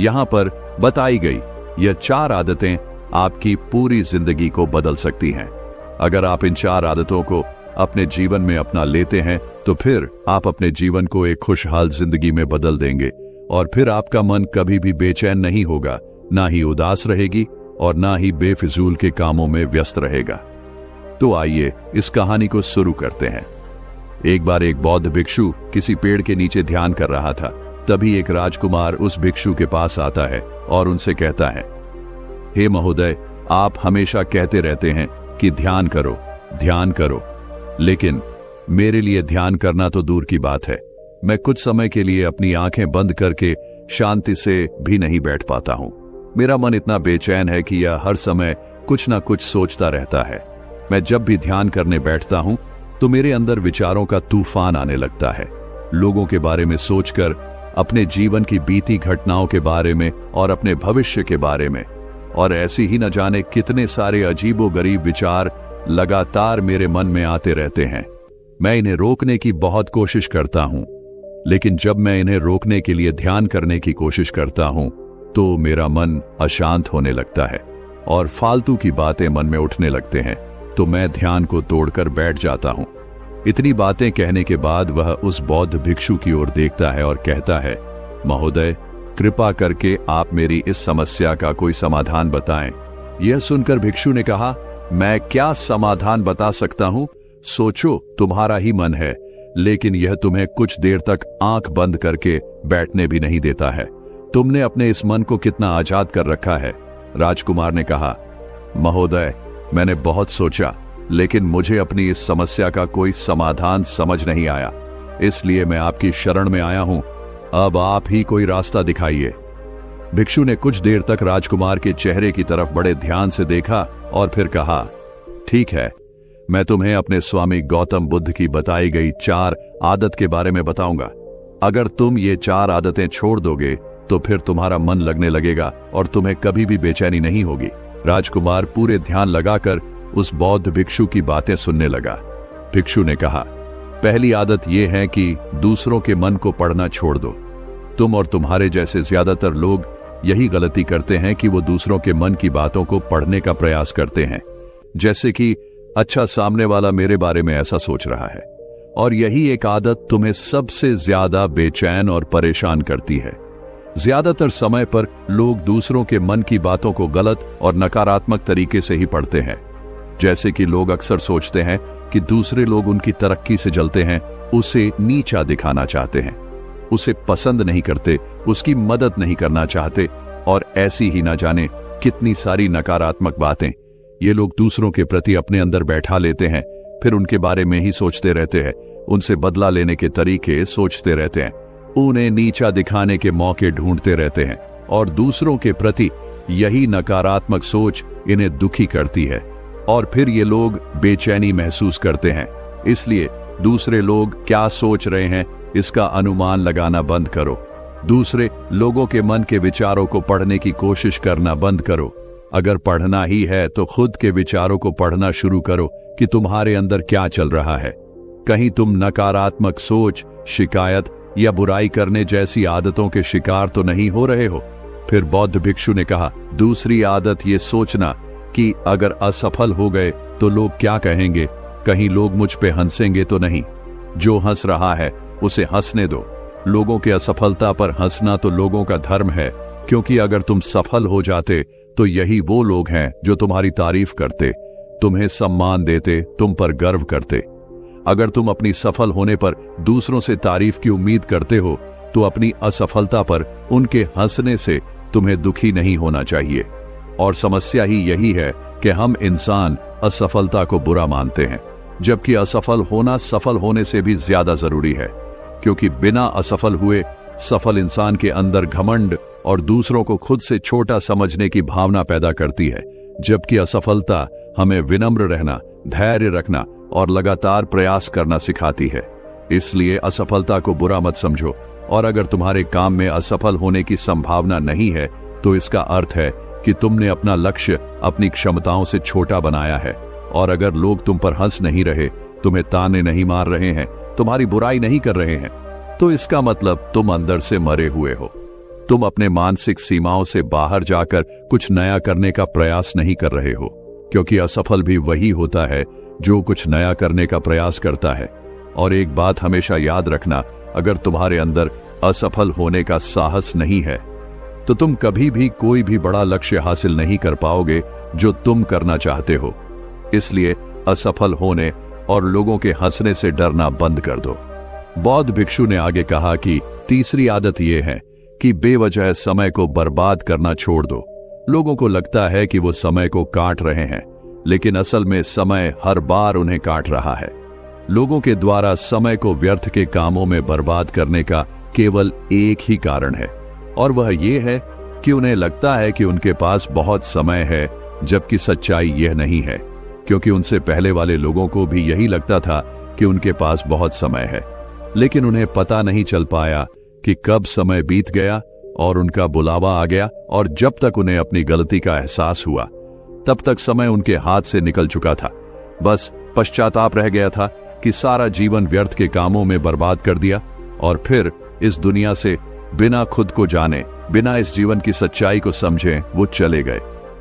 यहाँ पर बताई गई यह 4 आदतें आपकी पूरी जिंदगी को बदल सकती हैं। अगर आप इन 4 आदतों को अपने जीवन में अपना लेते हैं तो फिर आप अपने जीवन को एक खुशहाल जिंदगी में बदल देंगे और फिर आपका मन कभी भी बेचैन नहीं होगा, ना ही उदास रहेगी और ना ही बेफिजूल के कामों में व्यस्त रहेगा। तो आइए इस कहानी को शुरू करते हैं। एक बार एक बौद्ध भिक्षु किसी पेड़ के नीचे ध्यान कर रहा था। तभी एक राजकुमार उस भिक्षु के पास आता है और उनसे कहता है, हे महोदय, आप हमेशा कहते रहते हैं कि ध्यान करो, ध्यान करो, लेकिन मेरे लिए ध्यान करना तो दूर की बात है। मैं कुछ समय के लिए अपनी आंखें बंद करके शांति से भी नहीं बैठ पाता हूं। मेरा मन इतना बेचैन है कि यह हर समय कुछ ना कुछ सोचता रहता है। मैं जब भी ध्यान करने बैठता हूं तो मेरे अंदर विचारों का तूफान आने लगता है। लोगों के बारे में सोचकर, अपने जीवन की बीती घटनाओं के बारे में और अपने भविष्य के बारे में, और ऐसी ही न जाने कितने सारे अजीबोगरीब विचार लगातार मेरे मन में आते रहते हैं। मैं इन्हें रोकने की बहुत कोशिश करता हूं, लेकिन जब मैं इन्हें रोकने के लिए ध्यान करने की कोशिश करता हूं तो मेरा मन अशांत होने लगता है और फालतू की बातें मन में उठने लगते हैं, तो मैं ध्यान को तोड़कर बैठ जाता हूं। इतनी बातें कहने के बाद वह उस बौद्ध भिक्षु की ओर देखता है और कहता है, महोदय, कृपा करके आप मेरी इस समस्या का कोई समाधान बताएं। यह सुनकर भिक्षु ने कहा, मैं क्या समाधान बता सकता हूं? सोचो, तुम्हारा ही मन है, लेकिन यह तुम्हें कुछ देर तक आंख बंद करके बैठने भी नहीं देता है। तुमने अपने इस मन को कितना आजाद कर रखा है। राजकुमार ने कहा, महोदय, मैंने बहुत सोचा, लेकिन मुझे अपनी इस समस्या का कोई समाधान समझ नहीं आया, इसलिए मैं आपकी शरण में आया हूं। अब आप ही कोई रास्ता दिखाइए। भिक्षु ने कुछ देर तक राजकुमार के चेहरे की तरफ बड़े ध्यान से देखा और फिर कहा, ठीक है, मैं तुम्हें अपने स्वामी गौतम बुद्ध की बताई गई 4 आदत के बारे में बताऊंगा। अगर तुम ये 4 आदतें छोड़ दोगे तो फिर तुम्हारा मन लगने लगेगा और तुम्हें कभी भी बेचैनी नहीं होगी। राजकुमार पूरे ध्यान लगाकर उस बौद्ध भिक्षु की बातें सुनने लगा। भिक्षु ने कहा, पहली आदत यह है कि दूसरों के मन को पढ़ना छोड़ दो। तुम और तुम्हारे जैसे ज्यादातर लोग यही गलती करते हैं कि वो दूसरों के मन की बातों को पढ़ने का प्रयास करते हैं, जैसे कि अच्छा, सामने वाला मेरे बारे में ऐसा सोच रहा है। और यही एक आदत तुम्हें सबसे ज्यादा बेचैन और परेशान करती है। ज्यादातर समय पर लोग दूसरों के मन की बातों को गलत और नकारात्मक तरीके से ही पढ़ते हैं। जैसे कि लोग अक्सर सोचते हैं कि दूसरे लोग उनकी तरक्की से जलते हैं, उसे नीचा दिखाना चाहते हैं, उसे पसंद नहीं करते, उसकी मदद नहीं करना चाहते, और ऐसी ही ना जाने कितनी सारी नकारात्मक बातें ये लोग दूसरों के प्रति अपने अंदर बैठा लेते हैं। फिर उनके बारे में ही सोचते रहते हैं, उनसे बदला लेने के तरीके सोचते रहते हैं, उन्हें नीचा दिखाने के मौके ढूंढते रहते हैं, और दूसरों के प्रति यही नकारात्मक सोच इन्हें दुखी करती है और फिर ये लोग बेचैनी महसूस करते हैं। इसलिए दूसरे लोग क्या सोच रहे हैं इसका अनुमान लगाना बंद करो। दूसरे लोगों के मन के विचारों को पढ़ने की कोशिश करना बंद करो। अगर पढ़ना ही है तो खुद के विचारों को पढ़ना शुरू करो कि तुम्हारे अंदर क्या चल रहा है। कहीं तुम नकारात्मक सोच, शिकायत या बुराई करने जैसी आदतों के शिकार तो नहीं हो रहे हो। फिर बौद्ध भिक्षु ने कहा, दूसरी आदत ये सोचना कि अगर असफल हो गए तो लोग क्या कहेंगे, कहीं लोग मुझ पे हंसेंगे तो नहीं। जो हंस रहा है उसे हंसने दो। लोगों के असफलता पर हंसना तो लोगों का धर्म है, क्योंकि अगर तुम सफल हो जाते तो यही वो लोग हैं जो तुम्हारी तारीफ करते, तुम्हें सम्मान देते, तुम पर गर्व करते। अगर तुम अपनी सफल होने पर दूसरों से तारीफ की उम्मीद करते हो तो अपनी असफलता पर उनके हंसने से तुम्हें दुखी नहीं होना चाहिए। और समस्या ही यही है कि हम इंसान असफलता को बुरा मानते हैं, जबकि असफल होना सफल होने से भी ज्यादा जरूरी है, क्योंकि बिना असफल हुए सफल इंसान के अंदर घमंड और दूसरों को खुद से छोटा समझने की भावना पैदा करती है, जबकि असफलता हमें विनम्र रहना, धैर्य रखना और लगातार प्रयास करना सिखाती है। इसलिए असफलता को बुरा मत समझो, और अगर तुम्हारे काम में असफल होने की संभावना नहीं है तो इसका अर्थ है कि तुमने अपना लक्ष्य अपनी क्षमताओं से छोटा बनाया है। और अगर लोग तुम पर हंस नहीं रहे, तुम्हें ताने नहीं मार रहे हैं, तुम्हारी बुराई नहीं कर रहे हैं, तो इसका मतलब तुम अंदर से मरे हुए हो। तुम अपने मानसिक सीमाओं से बाहर जाकर कुछ नया करने का प्रयास नहीं कर रहे हो, क्योंकि असफल भी वही होता है जो कुछ नया करने का प्रयास करता है। और एक बात हमेशा याद रखना, अगर तुम्हारे अंदर असफल होने का साहस नहीं है तो तुम कभी भी कोई भी बड़ा लक्ष्य हासिल नहीं कर पाओगे जो तुम करना चाहते हो। इसलिए असफल होने और लोगों के हंसने से डरना बंद कर दो। बौद्ध भिक्षु ने आगे कहा कि तीसरी आदत यह है कि बेवजह समय को बर्बाद करना छोड़ दो। लोगों को लगता है कि वो समय को काट रहे हैं, लेकिन असल में समय हर बार उन्हें काट रहा है। लोगों के द्वारा समय को व्यर्थ के कामों में बर्बाद करने का केवल एक ही कारण है, और वह ये है कि उन्हें लगता है कि उनके पास बहुत समय है, जबकि सच्चाई यह नहीं है, क्योंकि उनसे पहले वाले लोगों को भी यही लगता था कि उनके पास बहुत समय है, लेकिन उन्हें पता नहीं चल पाया कि कब समय बीत गया और उनका बुलावा आ गया, और जब तक उन्हें अपनी गलती का एहसास हुआ तब तक समय उनके हाथ से निकल चुका था। बस पश्चाताप रह गया था कि सारा जीवन व्यर्थ के कामों में बर्बाद कर दिया, और फिर इस दुनिया से बिना खुद को जाने, बिना इस जीवन की सच्चाई को समझे वो चले गए।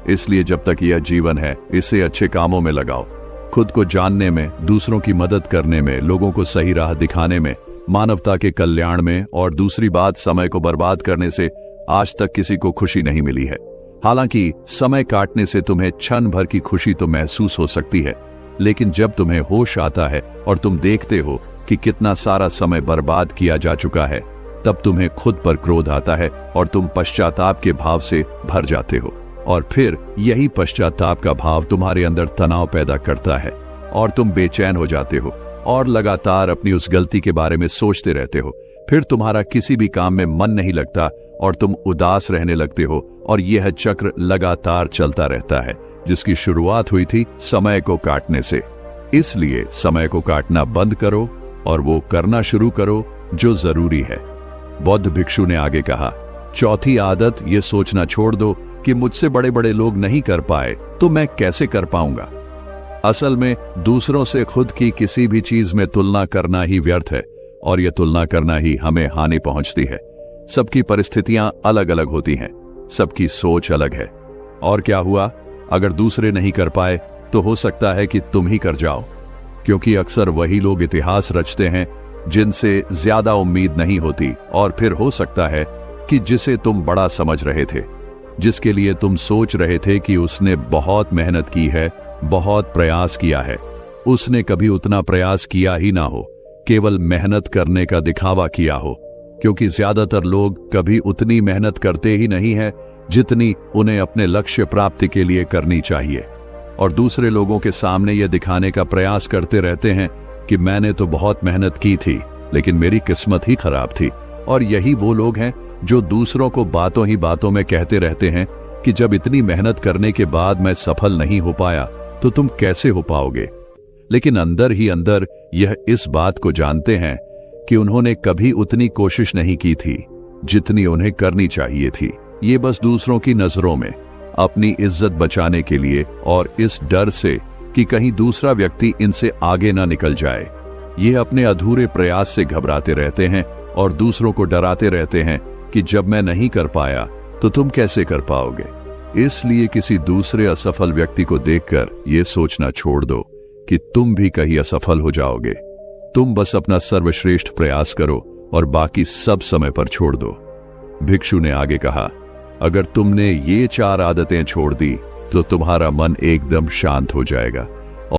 इसलिए जब तक यह जीवन है, इसे अच्छे कामों में लगाओ, खुद को जानने में, दूसरों की मदद करने में, लोगों को सही राह दिखाने में, मानवता के कल्याण में। और दूसरी बात, समय को बर्बाद करने से आज तक किसी को खुशी नहीं मिली है। हालांकि समय काटने से तुम्हें क्षण भर की खुशी तो महसूस हो सकती है, लेकिन जब तुम्हें होश आता है और तुम देखते हो कि कितना सारा समय बर्बाद किया जा चुका है, तब तुम्हें खुद पर क्रोध आता है और तुम पश्चाताप के भाव से भर जाते हो। और फिर यही पश्चाताप का भाव तुम्हारे अंदर तनाव पैदा करता है और तुम बेचैन हो जाते हो और लगातार अपनी उस गलती के बारे में सोचते रहते हो। फिर तुम्हारा किसी भी काम में मन नहीं लगता और तुम उदास रहने लगते हो, और यह चक्र लगातार चलता रहता है, जिसकी शुरुआत हुई थी समय को काटने से। इसलिए समय को काटना बंद करो और वो करना शुरू करो जो जरूरी है। बौद्ध भिक्षु ने आगे कहा, चौथी आदत ये सोचना छोड़ दो कि मुझसे बड़े बड़े लोग नहीं कर पाए तो मैं कैसे कर पाऊंगा। असल में दूसरों से खुद की किसी भी चीज में तुलना करना ही व्यर्थ है, और यह तुलना करना ही हमें हानि पहुंचती है। सबकी परिस्थितियां अलग अलग होती हैं, सबकी सोच अलग है। और क्या हुआ, अगर दूसरे नहीं कर पाए तो हो सकता है कि तुम ही कर जाओ, क्योंकि अक्सर वही लोग इतिहास रचते हैं जिनसे ज्यादा उम्मीद नहीं होती। और फिर हो सकता है कि जिसे तुम बड़ा समझ रहे थे, जिसके लिए तुम सोच रहे थे कि उसने बहुत मेहनत की है, बहुत प्रयास किया है, उसने कभी उतना प्रयास किया ही ना हो, केवल मेहनत करने का दिखावा किया हो। क्योंकि ज्यादातर लोग कभी उतनी मेहनत करते ही नहीं है जितनी उन्हें अपने लक्ष्य प्राप्ति के लिए करनी चाहिए, और दूसरे लोगों के सामने यह दिखाने का प्रयास करते रहते हैं कि मैंने तो बहुत मेहनत की थी, लेकिन मेरी किस्मत ही खराब थी। और यही वो लोग हैं जो दूसरों को बातों ही बातों में कहते रहते हैं कि जब इतनी मेहनत करने के बाद मैं सफल नहीं हो पाया तो तुम कैसे हो पाओगे। लेकिन अंदर ही अंदर यह इस बात को जानते हैं कि उन्होंने कभी उतनी कोशिश नहीं की थी जितनी उन्हें करनी चाहिए थी। ये बस दूसरों की नजरों में अपनी इज्जत बचाने के लिए और इस डर से कि कहीं दूसरा व्यक्ति इनसे आगे ना निकल जाए, ये अपने अधूरे प्रयास से घबराते रहते हैं और दूसरों को डराते रहते हैं कि जब मैं नहीं कर पाया तो तुम कैसे कर पाओगे। इसलिए किसी दूसरे असफल व्यक्ति को देखकर यह सोचना छोड़ दो कि तुम भी कहीं असफल हो जाओगे। तुम बस अपना सर्वश्रेष्ठ प्रयास करो और बाकी सब समय पर छोड़ दो। भिक्षु ने आगे कहा, अगर तुमने ये 4 आदतें छोड़ दी तो तुम्हारा मन एकदम शांत हो जाएगा।